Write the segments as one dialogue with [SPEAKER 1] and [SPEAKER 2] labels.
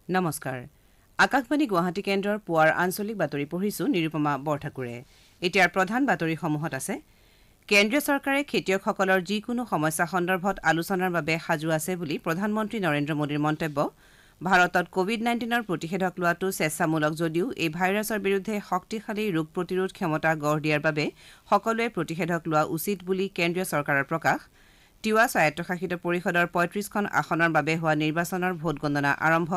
[SPEAKER 1] নমস্কাৰ আকাশবাণী গুৱাহাটী কেন্দ্ৰৰ পুৱাৰ আঞ্চলিক বাতৰি পঢ়িছো নিৰুপমা বৰঠাকুৰে এতিয়াৰ প্ৰধান বাতৰিসমূহত আছে কেন্দ্ৰীয় চৰকাৰে খেতিয়কসকলৰ যিকোনো সমস্যা সন্দৰ্ভত আলোচনাৰ বাবে সাজু আছে বুলি প্ৰধানমন্ত্ৰী নৰেন্দ্ৰ মোদীৰ মন্তব্য ভাৰতত কোভিড-19ৰ প্ৰতিষেধক লোৱাটো স্বেচ্ছামূলক যদিও এই ভাইৰাছৰ বিৰুদ্ধে শক্তিশালী ৰোগ প্ৰতিৰোধ ক্ষমতা গঢ় দিয়াৰ বাবে সকলোৱে প্ৰতিষেধক লোৱা উচিত বুলি কেন্দ্ৰীয় চৰকাৰৰ প্ৰকাশ তিৱা স্বায়ত্তশাসিত পৰিষদৰ ৩৫খন আসনৰ বাবে হোৱা নিৰ্বাচনৰ ভোট গণনা আৰম্ভ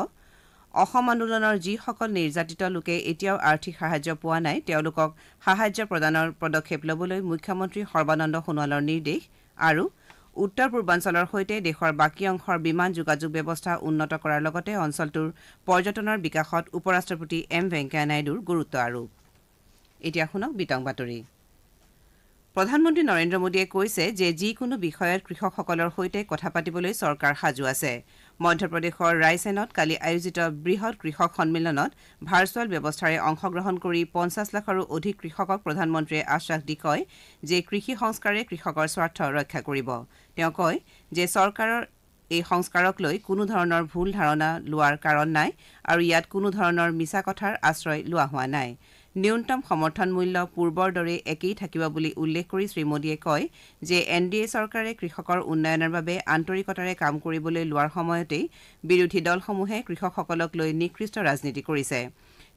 [SPEAKER 1] অসম আন্দোলনৰ যিসকল নিৰ্যাতিত লোকে এতিয়াও আৰ্থিক সাহায্য পোৱা নাই তেওঁলোকক সাহায্য প্ৰদানৰ পদক্ষেপ ল'বলৈ মুখ্যমন্ত্ৰী সৰ্বানন্দ সোণোৱালৰ নিৰ্দেশ আৰু উত্তৰ পূৰ্বাঞ্চলৰ সৈতে দেশৰ বাকী অংশৰ বিমান যোগাযোগ ব্যৱস্থা উন্নত কৰাৰ লগতে অঞ্চলটোৰ পৰ্যটনৰ বিকাশত উপৰাষ্ট্ৰপতি এম ভেংকায়া নাইডুৰ গুৰুত্ব আৰোপ এতিয়া শুনক বিতং বাতৰি প্ৰধানমন্ত্ৰী নৰেন্দ্ৰ মোদীয়ে কৈছে যে যিকোনো বিষয়ত কৃষকসকলৰ সৈতে কথা পাতিবলৈ চৰকাৰ সাজু আছে মধ্যপ্ৰদেশৰ ৰায়ছেনত কালি আয়োজিত বৃহৎ কৃষক সন্মিলনত ভাৰ্চুৱেল ব্যৱস্থাৰে অংশগ্ৰহণ কৰি ৫০ লাখৰো অধিক কৃষকক প্ৰধানমন্ত্ৰীয়ে আশ্বাস দি কয় যে কৃষি সংস্কাৰে কৃষকৰ স্বাৰ্থ ৰক্ষা কৰিব তেওঁ কয় যে চৰকাৰৰ এই সংস্কাৰক লৈ কোনো ধৰণৰ ভুল ধাৰণা লোৱাৰ কাৰণ নাই আৰু ইয়াত কোনো ধৰণৰ মিছা কথাৰ আশ্ৰয় লোৱা হোৱা নাই ন্যূনতম সমৰ্থন মূল্য পূৰ্বৰ দৰে একেই থাকিব বুলি উল্লেখ কৰি শ্ৰীমোদীয়ে কয় যে এনডিএ চৰকাৰে কৃষকৰ উন্নয়নৰ বাবে আন্তৰিকতাৰে কাম কৰিবলৈ লোৱাৰ সময়তেই বিৰোধী দলসমূহে কৃষকসকলক লৈ নিকৃষ্ট ৰাজনীতি কৰিছে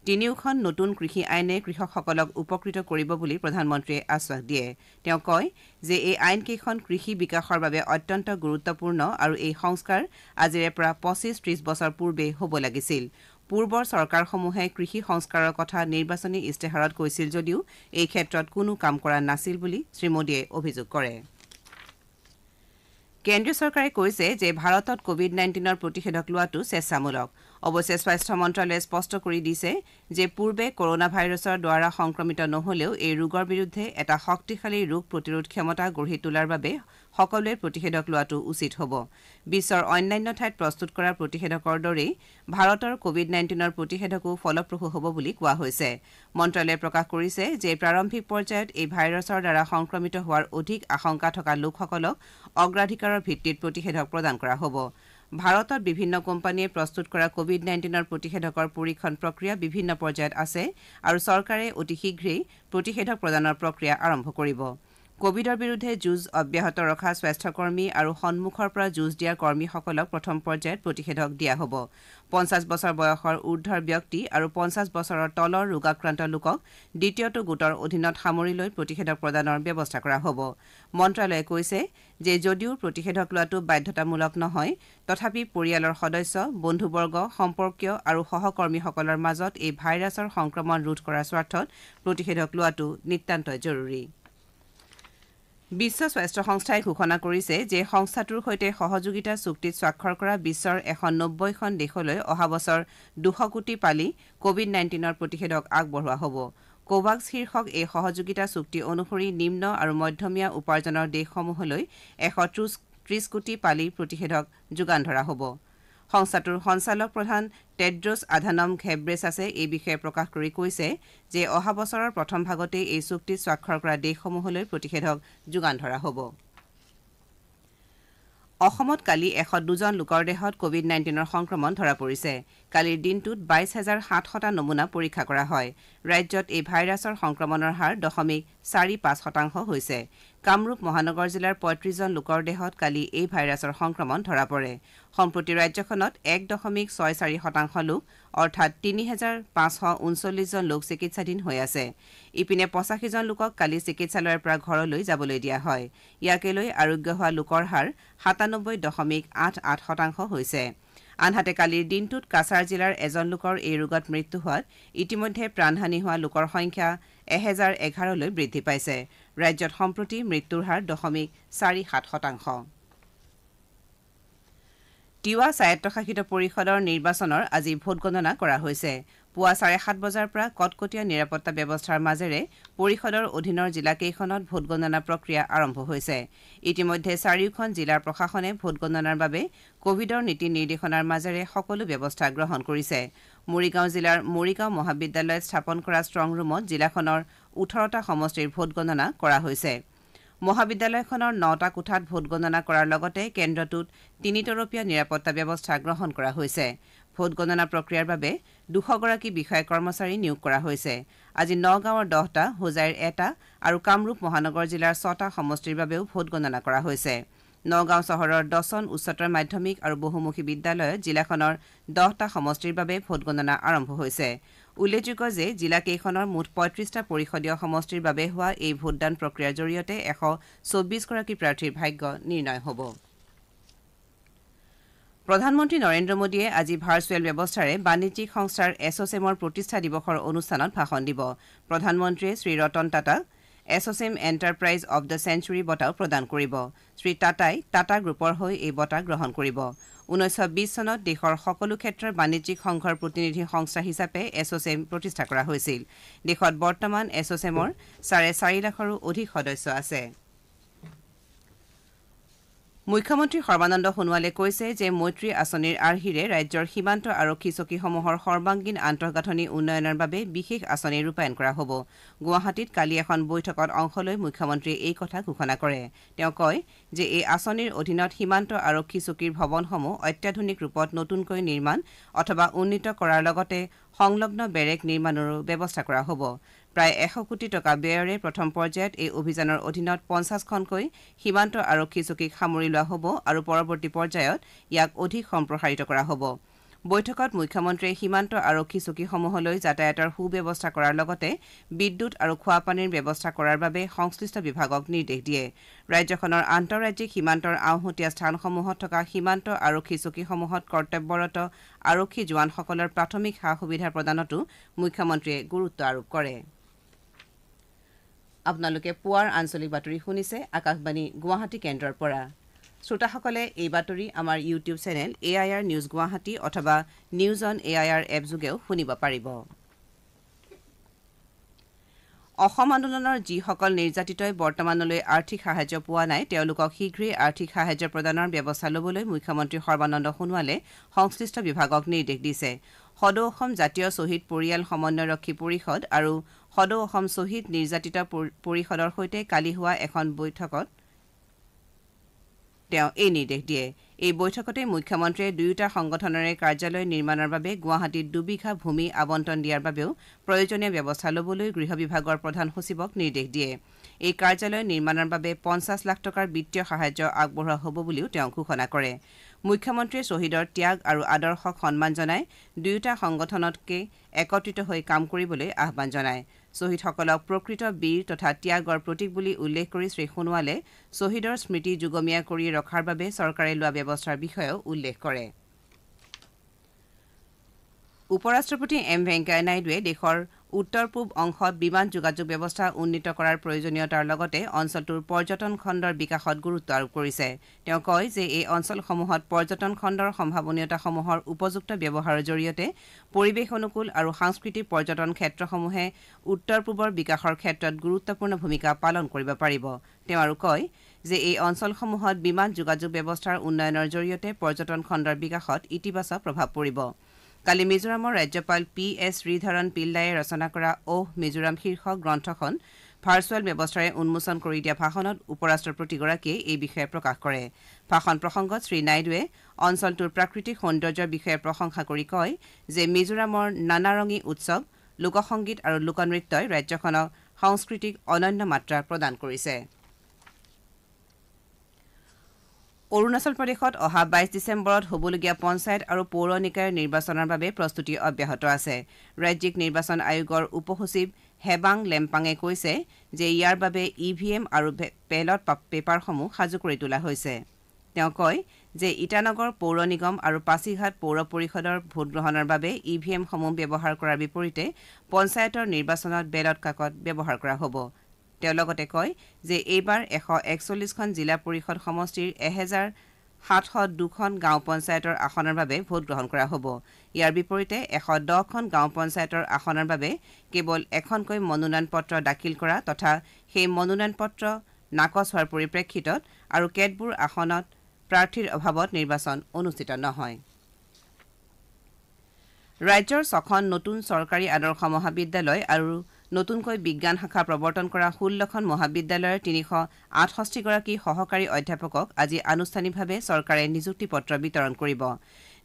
[SPEAKER 1] তিনিওখন নতুন কৃষি আইনে কৃষকসকলক উপকৃত কৰিব বুলি প্ৰধানমন্ত্ৰীয়ে আশ্বাস দিয়ে তেওঁ কয় যে এই আইনকেইখন কৃষি বিকাশৰ বাবে অত্যন্ত গুৰুত্বপূৰ্ণ আৰু এই সংস্কাৰ আজিৰে পৰা ২৫-৩০ বছৰ পূৰ্বে হ'ব লাগিছিল পূৰ্বৰ চৰকাৰসমূহে কৃষি সংস্কাৰৰ কথা নিৰ্বাচনী ইস্তেহাৰত কৈছিল যদিও এই ক্ষেত্ৰত কোনো কাম কৰা নাছিল বুলি শ্ৰীমোদীয়ে অভিযোগ কৰে কেন্দ্ৰীয় চৰকাৰে কৈছে যে ভাৰতত কোভিড-19ৰ প্ৰতিষেধক লোৱাটো স্বেচ্ছামূলক অৱশ্যে স্বাস্থ্য মন্ত্ৰালয়ে স্পষ্ট কৰি দিছে যে পূৰ্বে কৰোনা ভাইৰাছৰ দ্বাৰা সংক্ৰমিত নহলেও এই ৰোগৰ বিৰুদ্ধে এটা শক্তিশালী ৰোগ প্ৰতিৰোধ ক্ষমতা গঢ়ি তোলাৰ বাবে সকলোৱে প্ৰতিষেধক লোৱাটো উচিত হ'ব বিশ্বৰ অন্যান্য ঠাইত প্ৰস্তুত কৰা প্ৰতিষেধকৰ দৰেই ভাৰতৰ কোভিড-19ৰ প্ৰতিষেধকো ফলপ্ৰসূ হ'ব বুলি কোৱা হৈছে মন্ত্ৰালয়ে প্ৰকাশ কৰিছে যে প্ৰাৰম্ভিক পৰ্যায়ত এই ভাইৰাছৰ দ্বাৰা সংক্ৰমিত হোৱাৰ অধিক আশংকা থকা লোকসকলক অগ্ৰাধিকাৰৰ ভিত্তিত প্ৰতিষেধক প্ৰদান কৰা হ'ব ভাৰতত বিভিন্ন কোম্পানীয়ে প্ৰস্তুত কৰা কোভিড-19ৰ প্ৰতিষেধকৰ পৰীক্ষণ প্ৰক্ৰিয়া বিভিন্ন পৰ্যায়ত আছে আৰু চৰকাৰে অতি শীঘ্ৰেই প্ৰতিষেধক প্ৰদানৰ প্ৰক্ৰিয়া আৰম্ভ কৰিব কোভিডৰ বিৰুদ্ধে যুঁজ অব্যাহত ৰখা স্বাস্থ্যকৰ্মী আৰু সন্মুখৰ পৰা যুঁজ দিয়া কৰ্মীসকলক প্ৰথম পৰ্যায়ত প্ৰতিষেধক দিয়া হ'ব ৫০ বছৰ বয়সৰ ঊৰ্ধৰ ব্যক্তি আৰু ৫০ বছৰৰ তলৰ ৰোগাক্ৰান্ত লোকক দ্বিতীয়টো গোটৰ অধীনত সামৰি লৈ প্ৰতিষেধক প্ৰদানৰ ব্যৱস্থা কৰা হ'ব মন্ত্ৰালয়ে কৈছে যে যদিও প্ৰতিষেধক লোৱাটো বাধ্যতামূলক নহয় তথাপি পৰিয়ালৰ সদস্য বন্ধুবৰ্গ সম্পৰ্কীয় আৰু সহকৰ্মীসকলৰ মাজত এই ভাইৰাছৰ সংক্ৰমণ ৰোধ কৰাৰ স্বাৰ্থত প্ৰতিষেধক লোৱাটো নিতান্তই জৰুৰী বিশ্ব স্বাস্থ্য সংস্থাই ঘোষণা কৰিছে যে সংস্থাটোৰ সৈতে সহযোগিতা চুক্তিত স্বাক্ষৰ কৰা বিশ্বৰ ১৯০খন দেশলৈ অহা বছৰ ২০০ কোটি পালি কোভিড-19ৰ প্ৰতিষেধক আগবঢ়োৱা হ'ব কোভাক্স শীৰ্ষক এই সহযোগিতা চুক্তি অনুসৰি নিম্ন আৰু মধ্যমীয়া উপাৰ্জনৰ দেশসমূহলৈ ১৩০ কোটি পালি প্ৰতিষেধক যোগান ধৰা হ'ব সংস্থাটোৰ সঞ্চালক প্ৰধান টেড্ৰছ আধানম ঘেব্ৰেছাছে এই বিষয়ে প্ৰকাশ কৰি কৈছে যে অহা বছৰৰ প্ৰথম ভাগতেই এই চুক্তিত স্বাক্ষৰ কৰা দেশসমূহলৈ প্ৰতিষেধক যোগান ধৰা হ'ব অসমত কালি ১০২জন লোকৰ দেহত কোভিড-19ৰ সংক্ৰমণ ধৰা পৰিছে কালিৰ দিনটোত ২২,৭০০টা নমুনা পৰীক্ষা কৰা হয় ৰাজ্যত এই ভাইৰাছৰ সংক্ৰমণৰ হাৰ 0.45% হৈছে কামৰূপ মহানগৰ জিলাৰ ৩৫জন লোকৰ দেহত কালি এই ভাইৰাছৰ সংক্ৰমণ ধৰা পৰে সম্প্ৰতি ৰাজ্যখনত 1.64% লোক অৰ্থাৎ ৩,৫৩৯ জন লোক চিকিৎসাধীন হৈ আছে ইপিনে ৮৫ জন লোকক কালি চিকিৎসালয়ৰ পৰা ঘৰলৈ যাবলৈ দিয়া হয় ইয়াকে লৈ আৰোগ্য হোৱা লোকৰ হাৰ ৯৭.৮৮% হৈছে আনহাতে কালিৰ দিনটোত কাছাৰ জিলাৰ এজন লোকৰ এই ৰোগত মৃত্যু হোৱাত ইতিমধ্যে প্ৰাণহানি হোৱা লোকৰ সংখ্যা ১,০১১লৈ বৃদ্ধি পাইছে ৰাজ্যত সম্প্ৰতি মৃত্যুৰ হাৰ 0.47% তিৱা স্বায়ত্তশাসিত পৰিষদৰ নিৰ্বাচনৰ আজি ভোট গণনা কৰা হৈছে পুৱা ৭:৩০ বজাৰ পৰা কটকটীয়া নিৰাপত্তা ব্যৱস্থাৰ মাজেৰে পৰিষদৰ অধীনৰ জিলাকেইখনত ভোট গণনা প্ৰক্ৰিয়া আৰম্ভ হৈছে ইতিমধ্যে চাৰিওখন জিলাৰ প্ৰশাসনে ভোট গণনাৰ বাবে কোভিডৰ নীতি নিৰ্দেশনাৰ মাজেৰে সকলো ব্যৱস্থা গ্ৰহণ কৰিছে মৰিগাঁও জিলাৰ মৰিগাঁও মহাবিদ্যালয়ত স্থাপন কৰা ষ্ট্ৰং ৰুমত জিলাখনৰ ১৮টা সমষ্টিৰ ভোট গণনা কৰা হৈছে মহাবিদ্যালয়খনৰ 9টা কোঠাত ভোট গণনা কৰাৰ লগতে কেন্দ্ৰটোত 3-তৰপীয়া নিৰাপত্তা ব্যৱস্থা গ্ৰহণ কৰা হৈছে। ভোট গণনা প্ৰক্ৰিয়াৰ বাবে 200গৰাকী বিষয়া কৰ্মচাৰী নিয়োগ কৰা হৈছে। আজি নগাঁৱৰ 10টা, হোজাইৰ 1টা আৰু কামৰূপ মহানগৰ জিলাৰ 6টা সমষ্টিৰ বাবেও ভোট গণনা কৰা হৈছে। নগাঁও চহৰৰ 10খন উচ্চতৰ মাধ্যমিক আৰু বহুমুখী বিদ্যালয়ত জিলাখনৰ 10টা সমষ্টিৰ বাবে ভোট গণনা আৰম্ভ হৈছে। উল্লেখযোগ্য যে জিলাকেইখনৰ মুঠ 35টা পৰিষদীয় সমষ্টিৰ বাবে হোৱা এই ভোটদান প্ৰক্ৰিয়াৰ জৰিয়তে 124গৰাকী প্ৰাৰ্থীৰ ভাগ্য নিৰ্ণয় হ'ব। প্ৰধানমন্ত্ৰী নৰেন্দ্ৰ মোদীয়ে আজি ভাৰ্চুৱেল ব্যৱস্থাৰে বাণিজ্যিক সংস্থাৰ এছ'চেমৰ প্ৰতিষ্ঠা দিৱসৰ অনুষ্ঠানত ভাষণ দিব। প্ৰধানমন্ত্ৰীয়ে শ্ৰী ৰতন টাটাক ASSOCHAM Enterprise of the Century বঁটাও প্ৰদান কৰিব। শ্ৰী টাটাই টাটা গ্ৰুপৰ হৈ এই বঁটা গ্ৰহণ কৰিব। 1920 চনত দেশৰ সকলো ক্ষেত্ৰৰ বাণিজ্যিক সংঘৰ প্ৰতিনিধি সংস্থা হিচাপে এছ'চেম প্ৰতিষ্ঠা কৰা হৈছিল। দেশত বৰ্তমান এছ'চেমৰ 4.5 লাখৰো অধিক সদস্য আছে। মুখ্যমন্ত্ৰী সৰ্বানন্দ সোণোৱালে কৈছে যে মৈত্ৰী আঁচনিৰ আৰ্হিৰে ৰাজ্যৰ সীমান্ত আৰক্ষী চকীসমূহৰ সৰ্বাংগীন আন্তঃগাঁথনি উন্নয়নৰ বাবে বিশেষ আঁচনি ৰূপায়ণ কৰা হ'ব। গুৱাহাটীত কালি এখন বৈঠকত অংশ লৈ মুখ্যমন্ত্ৰীয়ে এই কথা ঘোষণা কৰে। তেওঁ কয় যে এই আঁচনিৰ অধীনত সীমান্ত আৰক্ষী চকীৰ ভৱনসমূহ অত্যাধুনিক ৰূপত নতুনকৈ নিৰ্মাণ অথবা উন্নীত কৰাৰ লগতে সংলগ্ন বেৰেক নিৰ্মাণৰো ব্যৱস্থা কৰা হ'ব। প্ৰায় 100 কোটি টকা ব্যয়েৰে প্ৰথম পৰ্যায়ত এই অভিযানৰ অধীনত 50খনকৈ সীমান্ত আৰক্ষী চকীক সামৰি লোৱা হ'ব আৰু পৰৱৰ্তী পৰ্যায়ত ইয়াক অধিক সম্প্ৰসাৰিত কৰা হ'ব। বৈঠকত মুখ্যমন্ত্ৰীয়ে সীমান্ত আৰক্ষী চকীসমূহলৈ যাতায়াতৰ সুব্যৱস্থা কৰাৰ লগতে বিদ্যুৎ আৰু খোৱাপানীৰ ব্যৱস্থা কৰাৰ বাবে সংশ্লিষ্ট বিভাগক নিৰ্দেশ দিয়ে। ৰাজ্যখনৰ আন্তঃৰাজ্যিক সীমান্তৰ আওহতীয়া স্থানসমূহত থকা সীমান্ত আৰক্ষী চকীসমূহত কৰ্তব্যৰত আৰক্ষী জোৱানসকলৰ প্ৰাথমিক সা সুবিধা প্ৰদানতো মুখ্যমন্ত্ৰীয়ে গুৰুত্ব আৰোপ কৰে। আপোনালোকে পুৱাৰ আঞ্চলিক বাতৰি শুনিছে আকাশবাণী গুৱাহাটী কেন্দ্ৰৰ পৰা। শ্ৰোতাসকলে এই বাতৰি আমাৰ YouTube channel AIR news Guwahati অথবা নিউজ অন AIR এপ যোগেও শুনিব পাৰিব। অসম আন্দোলনৰ যিসকল নিৰ্যাতিতই বৰ্তমানলৈ আৰ্থিক সাহায্য পোৱা নাই তেওঁলোকক শীঘ্ৰেই আৰ্থিক সাহায্য প্ৰদানৰ ব্যৱস্থা ল'বলৈ মুখ্যমন্ত্ৰী সৰ্বানন্দ সোণোৱালে সংশ্লিষ্ট বিভাগক নিৰ্দেশ দিছে। সদৌ অসম জাতীয় শ্বহীদ পৰিয়াল সমন্বয়ৰক্ষী পৰিষদ আৰু সদৌ অসম শ্বহীদ নিৰ্যাতিত পৰিষদৰ সৈতে কালি হোৱা এখন বৈঠকত তেওঁ এই নিৰ্দেশ দিয়ে। এই বৈঠকতে মুখ্যমন্ত্ৰীয়ে দুয়োটা সংগঠনৰে কাৰ্যালয় নিৰ্মাণৰ বাবে গুৱাহাটীত 2 বিঘা ভূমি আবণ্টন দিয়াৰ বাবেও প্ৰয়োজনীয় ব্যৱস্থা ল'বলৈ গৃহ বিভাগৰ প্ৰধান সচিবক নিৰ্দেশ দিয়ে। এই কাৰ্যালয় নিৰ্মাণৰ বাবে 50 লাখ টকাৰ বিত্তীয় সাহায্য আগবঢ়োৱা হ'ব বুলিও তেওঁ ঘোষণা কৰে। মুখ্যমন্ত্ৰীয়ে শ্বহীদৰ ত্যাগ আৰু আদৰ্শক সন্মান জনাই দুয়োটা সংগঠনতকে একত্ৰিত হৈ কাম কৰিবলৈ আহ্বান জনায়। শ্বহীদসকলক প্ৰকৃত বীৰ তথা ত্যাগৰ প্ৰতীক বুলি উল্লেখ কৰি শ্ৰী সোণোৱালে শ্বহীদৰ স্মৃতি যুগমীয়া কৰি ৰখাৰ বাবে চৰকাৰে লোৱা ব্যৱস্থাৰ বিষয়েও উল্লেখ কৰে। উপ ৰাষ্ট্ৰপতি এম ভেংকায়া নাইডুৱে দেশৰ উত্তৰ পূব অংশত বিমান যোগাযোগ ব্যৱস্থা উন্নীত কৰাৰ প্ৰয়োজনীয়তাৰ লগতে অঞ্চলটোৰ পৰ্যটন খণ্ডৰ বিকাশত গুৰুত্ব আৰোপ কৰিছে। তেওঁ কয় যে এই অঞ্চলসমূহত পৰ্যটন খণ্ডৰ সম্ভাৱনীয়তাসমূহৰ উপযুক্ত ব্যৱহাৰৰ জৰিয়তে পৰিৱেশ অনুকূল আৰু সাংস্কৃতিক পৰ্যটন ক্ষেত্ৰসমূহে উত্তৰ পূবৰ বিকাশৰ ক্ষেত্ৰত গুৰুত্বপূৰ্ণ ভূমিকা পালন কৰিব পাৰিব। তেওঁ আৰু কয় যে এই অঞ্চলসমূহত বিমান যোগাযোগ ব্যৱস্থাৰ উন্নয়নৰ জৰিয়তে পৰ্যটন খণ্ডৰ বিকাশত ইতিবাচক প্ৰভাৱ পৰিব। কালি মিজোৰামৰ ৰাজ্যপাল PS শ্ৰীধৰণ পিল্লাইয়ে ৰচনা কৰা অহ মিজোৰাম শীৰ্ষক গ্ৰন্থখন ভাৰ্চুৱেল ব্যৱস্থাৰে উন্মোচন কৰি দিয়া ভাষণত উপ ৰাষ্ট্ৰপতিগৰাকীয়ে এই বিষয়ে প্ৰকাশ কৰে। ভাষণ প্ৰসংগত শ্ৰী নাইডুৱে অঞ্চলটোৰ প্ৰাকৃতিক সৌন্দৰ্যৰ বিষয়ে প্ৰশংসা কৰি কয় যে মিজোৰামৰ নানাৰঙী উৎসৱ, লোকসংগীত আৰু লোকনৃত্যই ৰাজ্যখনক সাংস্কৃতিক অনন্য মাত্ৰা প্ৰদান কৰিছে। অৰুণাচল প্ৰদেশত অহা 22 ডিচেম্বৰত হ'বলগীয়া পঞ্চায়ত আৰু পৌৰ নিকায়ৰ নিৰ্বাচনৰ বাবে প্ৰস্তুতি অব্যাহত আছে। ৰাজ্যিক নিৰ্বাচন আয়োগৰ উপ সচিব হেবাং লেম্পাঙে কৈছে যে ইয়াৰ বাবে EVM আৰু বেলট পেপাৰসমূহ সাজু কৰি তোলা হৈছে। তেওঁ কয় যে ইটানগৰ পৌৰ নিগম আৰু পাছিঘাট পৌৰ পৰিষদৰ ভোটগ্ৰহণৰ বাবে EVMসমূহ ব্যৱহাৰ কৰাৰ বিপৰীতে পঞ্চায়তৰ নিৰ্বাচনত বেলট কাকত ব্যৱহাৰ কৰা হ'ব। তেওঁ লগতে কয় যে এইবাৰ 141খন জিলা পৰিষদ সমষ্টিৰ 1702খন গাঁও পঞ্চায়তৰ আসনৰ বাবে ভোটগ্ৰহণ কৰা হ'ব। ইয়াৰ বিপৰীতে 110খন গাঁও পঞ্চায়তৰ আসনৰ বাবে কেৱল এখনকৈ মনোনয়ন পত্ৰ দাখিল কৰা তথা সেই মনোনয়ন পত্ৰ নাকচ হোৱাৰ পৰিপ্ৰেক্ষিতত আৰু কেতবোৰ আসনত প্ৰাৰ্থীৰ অভাৱত নিৰ্বাচন অনুষ্ঠিত নহয়। ৰাজ্যৰ 6খন নতুন চৰকাৰী আদৰ্শ মহাবিদ্যালয় আৰু নতুনকৈ বিজ্ঞান শাখা প্ৰৱৰ্তন কৰা 16খন মহাবিদ্যালয়ৰ 368গৰাকী সহকাৰী অধ্যাপকক আজি আনুষ্ঠানিকভাৱে চৰকাৰে নিযুক্তি পত্ৰ বিতৰণ কৰিব।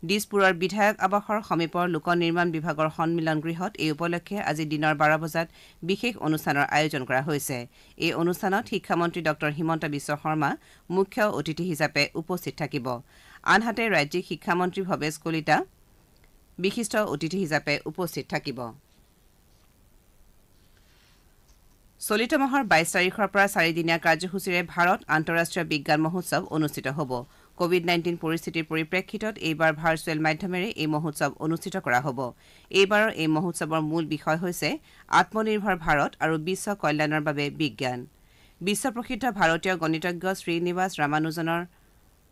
[SPEAKER 1] দিছপুৰৰ বিধায়ক আৱাসৰ সমীপৰ লোক নিৰ্মাণ বিভাগৰ সন্মিলন গৃহত এই উপলক্ষে আজি দিনৰ 12 বজাত বিশেষ অনুষ্ঠানৰ আয়োজন কৰা হৈছে। এই অনুষ্ঠানত শিক্ষামন্ত্ৰী ড হিমন্ত বিশ্ব শৰ্মা মুখ্য অতিথি হিচাপে উপস্থিত থাকিব। আনহাতে ৰাজ্যিক শিক্ষামন্ত্ৰী ভৱেশ কলিতা বিশিষ্ট অতিথি হিচাপে উপস্থিত থাকিব। চলিত মাহৰ 22 তাৰিখৰ পৰা 4দিনীয়া কাৰ্যসূচীৰে ভাৰত আন্তঃৰাষ্ট্ৰীয় বিজ্ঞান মহোৎসৱ অনুষ্ঠিত হ'ব। কোভিড-19 পৰিস্থিতিৰ পৰিপ্ৰেক্ষিতত এইবাৰ ভাৰ্চুৱেল মাধ্যমেৰে এই মহোৎসৱ অনুষ্ঠিত কৰা হ'ব। এইবাৰৰ এই মহোৎসৱৰ মূল বিষয় হৈছে আত্মনিৰ্ভৰ ভাৰত আৰু বিশ্ব কল্যাণৰ বাবে বিজ্ঞান। বিশ্বপ্ৰসিদ্ধ ভাৰতীয় গণিতজ্ঞ শ্ৰীনিবাস ৰামানুজনৰ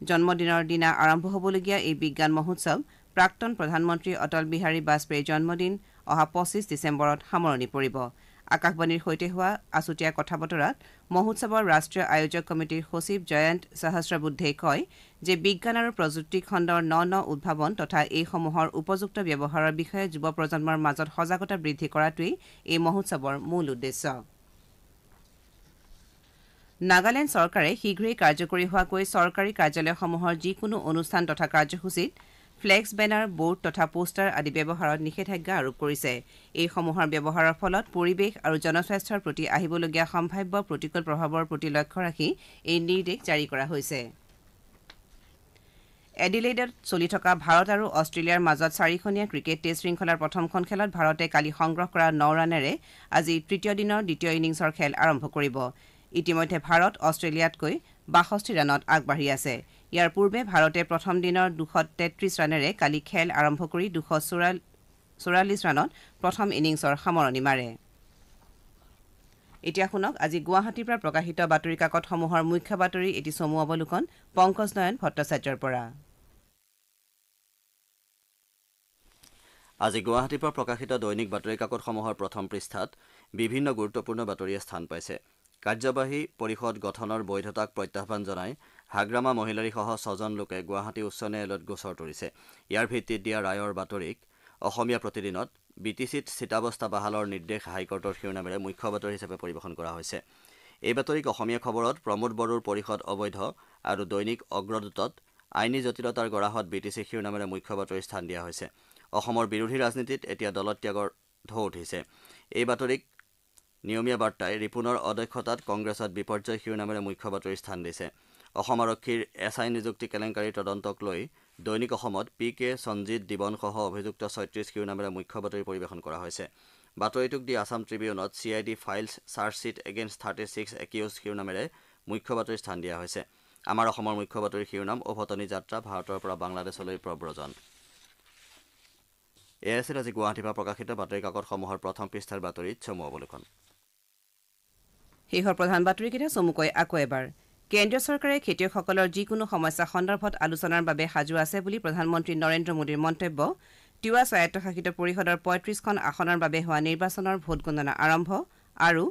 [SPEAKER 1] জন্মদিনৰ দিনা আৰম্ভ হ'বলগীয়া এই বিজ্ঞান মহোৎসৱ প্ৰাক্তন প্ৰধানমন্ত্ৰী অটল বিহাৰী বাজপেয়ীৰ জন্মদিন অহা 25 ডিচেম্বৰত সামৰণি পৰিব। আকাশবাণীৰ সৈতে হোৱা আছুতীয়া কথা বতৰাত মহোৎসৱৰ ৰাষ্ট্ৰীয় আয়োজক কমিটিৰ সচিব জয়ন্ত সহস্ৰবুদ্ধে কয় যে বিজ্ঞান আৰু প্ৰযুক্তি খণ্ডৰ ন উদ্ভাৱন তথা এইসমূহৰ উপযুক্ত ব্যৱহাৰৰ বিষয়ে যুৱ প্ৰজন্মৰ মাজত সজাগতা বৃদ্ধি কৰাটোৱেই এই মহোৎসৱৰ মূল উদ্দেশ্য। নাগালেণ্ড চৰকাৰে শীঘ্ৰেই কাৰ্যকৰী হোৱাকৈ চৰকাৰী কাৰ্যালয়সমূহৰ যিকোনো অনুষ্ঠান তথা কাৰ্যসূচীত ফ্লেক্স বেনাৰ বোৰ্ড তথা পোষ্টাৰ আদি ব্যৱহাৰত নিষেধাজ্ঞা আৰোপ কৰিছে। এইসমূহৰ ব্যৱহাৰৰ ফলত পৰিৱেশ আৰু জনস্বাস্থ্যৰ প্ৰতি আহিবলগীয়া সম্ভাৱ্য প্ৰতিকূল প্ৰভাৱৰ প্ৰতি লক্ষ্য ৰাখি এই নিৰ্দেশ জাৰি কৰা হৈছে। এডিলেইডত চলি থকা ভাৰত আৰু অষ্ট্ৰেলিয়াৰ মাজত 4খনীয়া ক্ৰিকেট টেষ্ট শৃংখলাৰ প্ৰথমখন খেলত ভাৰতে কালি সংগ্ৰহ কৰা 9 ৰানেৰে আজি তৃতীয় দিনৰ দ্বিতীয় ইনিংছৰ খেল আৰম্ভ কৰিব। ইতিমধ্যে ভাৰত অষ্ট্ৰেলিয়াতকৈ 62 ৰানত আগবাঢ়ি আছে। ইয়াৰ পূৰ্বে ভাৰতে প্ৰথম দিনৰ 233 ৰানেৰে কালি খেল আৰম্ভ কৰি 244 ৰানত প্ৰথম ইনিংছৰ সামৰণি মাৰে। এতিয়া শুনক আজি গুৱাহাটীৰ পৰা প্ৰকাশিত বাতৰি কাকতসমূহৰ মুখ্য বাতৰি এটি চমু অৱলোকন পংকজ নয়ন ভট্টাচাৰ্যৰ পৰা।
[SPEAKER 2] আজি গুৱাহাটীৰ পৰা প্ৰকাশিত দৈনিক বাতৰি কাকতসমূহৰ প্ৰথম পৃষ্ঠাত বিভিন্ন গুৰুত্বপূৰ্ণ বাতৰিয়ে স্থান পাইছে। কাৰ্যবাহী পৰিষদ গঠনৰ বৈধতাক প্ৰত্যাহ্বান জনাই হাগ্ৰামা মহিলাৰীসহ 6জন লোকে গুৱাহাটী উচ্চ ন্যায়ালয়ত গোচৰ তৰিছে। ইয়াৰ ভিত্তিত দিয়া ৰায়ৰ বাতৰিক অসমীয়া প্ৰতিদিনত বিটিচিত স্থিতাৱস্থা বাহালৰ নিৰ্দেশ হাইকোৰ্টৰ শিৰোনামেৰে মুখ্য বাতৰি হিচাপে পৰিৱেশন কৰা হৈছে। এই বাতৰিক অসমীয়া খবৰত প্ৰমোদ বড়োৰ পৰিষদ অবৈধ আৰু দৈনিক অগ্ৰদূতত আইনী জটিলতাৰ গৰাহত বিটিচি শিৰোনামেৰে মুখ্য বাতৰি স্থান দিয়া হৈছে। অসমৰ বিৰোধী ৰাজনীতিত এতিয়া দলত্যাগৰ ঢৌ উঠিছে। এই বাতৰিক নিয়মীয়া বাৰ্তাই ৰিপুণৰ অধ্যক্ষতাত কংগ্ৰেছত বিপৰ্যয় শিৰোনামেৰে মুখ্য বাতৰি স্থান দিছে। অসম আৰক্ষীৰ এছআই নিযুক্তি কেলেংকাৰীৰ তদন্তক লৈ দৈনিক অসমত PK সঞ্জিত দিবনসহ অভিযুক্ত 36 শিৰোনামেৰে মুখ্য বাতৰি পৰিৱেশন কৰা হৈছে। বাতৰিটোক দি আছাম ট্ৰিবিউনত CID files chargesheet against 36 accused শিৰোনামেৰে মুখ্য বাতৰি স্থান দিয়া হৈছে। আমাৰ অসমৰ মুখ্য বাতৰিৰ শিৰোনাম উভতনি যাত্ৰা ভাৰতৰ পৰা বাংলাদেশলৈ প্ৰব্ৰজন। এয়া আছিল আজি গুৱাহাটীৰ পৰা প্ৰকাশিত বাতৰি কাকতসমূহৰ প্ৰথম পৃষ্ঠাৰ বাতৰিত চমু অৱলোকন।
[SPEAKER 1] শেহৰ প্ৰধান বাতৰিকেইটা চমুকৈ আকৌ এবাৰ। কেন্দ্ৰীয় চৰকাৰে খেতিয়কসকলৰ যিকোনো সমস্যা সন্দৰ্ভত আলোচনাৰ বাবে সাজু আছে বুলি প্ৰধানমন্ত্ৰী নৰেন্দ্ৰ মোদীৰ মন্তব্য। তিৱা স্বায়ত্তশাসিত পৰিষদৰ 35খন আসনৰ বাবে হোৱা নিৰ্বাচনৰ ভোট গণনা আৰম্ভ। আৰু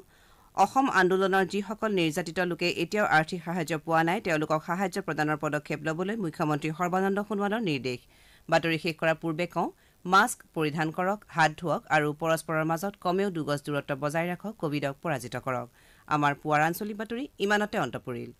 [SPEAKER 1] অসম আন্দোলনৰ যিসকল নিৰ্যাতিত লোকে এতিয়াও আৰ্থিক সাহায্য পোৱা নাই তেওঁলোকক সাহায্য প্ৰদানৰ পদক্ষেপ ল'বলৈ মুখ্যমন্ত্ৰী সৰ্বানন্দ সোণোৱালৰ নিৰ্দেশ। বাতৰি শেষ কৰাৰ পূৰ্বে কওঁ, মাস্ক পৰিধান কৰক, হাত ধুৱক আৰু পৰস্পৰৰ মাজত কমেও 2 গজ দূৰত্ব বজাই ৰাখক, কোভিডক পৰাজিত কৰক। আমাৰ পুৱাৰ আঞ্চলিক বাতৰি ইমানতে অন্ত পৰিল।